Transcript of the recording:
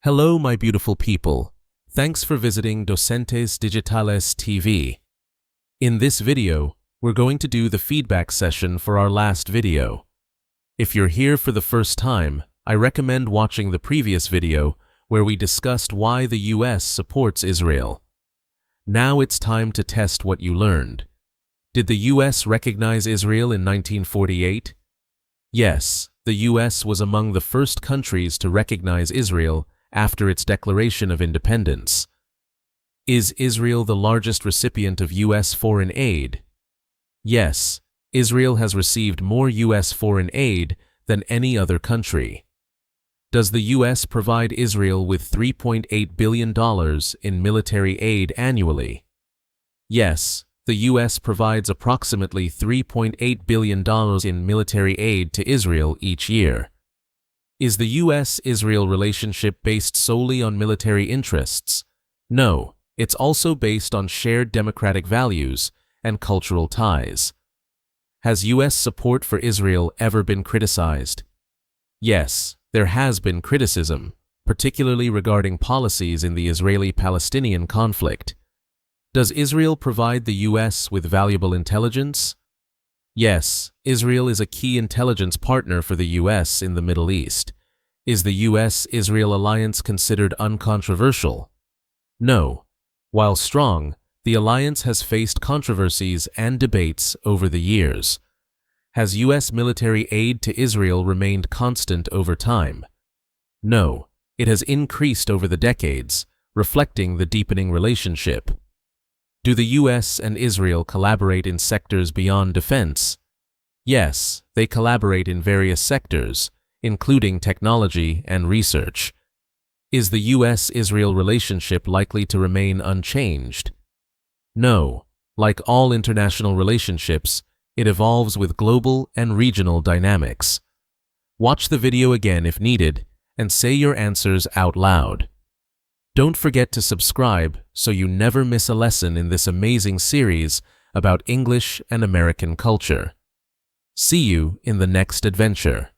Hello, my beautiful people. Thanks for visiting Docentes DigitalesTV. In this video, we're going to do the feedback session for our last video. If you're here for the first time, I recommend watching the previous video where we discussed why the US supports Israel. Now it's time to test what you learned. Did the US recognize Israel in 1948? Yes, the US was among the first countries to recognize Israel after its declaration of independence. Is Israel the largest recipient of US foreign aid? Yes, Israel has received more US foreign aid than any other country. Does the US provide Israel with $3.8 billion in military aid annually? Yes, the US provides approximately $3.8 billion in military aid to Israel each year. Is the US-Israel relationship based solely on military interests? No, it's also based on shared democratic values and cultural ties. Has US support for Israel ever been criticized? Yes, there has been criticism, particularly regarding policies in the Israeli-Palestinian conflict. Does Israel provide the US with valuable intelligence? Yes, Israel is a key intelligence partner for the US in the Middle East. Is the US-Israel alliance considered uncontroversial? No. While strong, the alliance has faced controversies and debates over the years. Has US military aid to Israel remained constant over time? No, it has increased over the decades, reflecting the deepening relationship. Do the US and Israel collaborate in sectors beyond defense? Yes, they collaborate in various sectors, including technology and research. Is the US-Israel relationship likely to remain unchanged? No. Like all international relationships, it evolves with global and regional dynamics. Watch the video again if needed, and say your answers out loud. Don't forget to subscribe so you never miss a lesson in this amazing series about English and American culture. See you in the next adventure.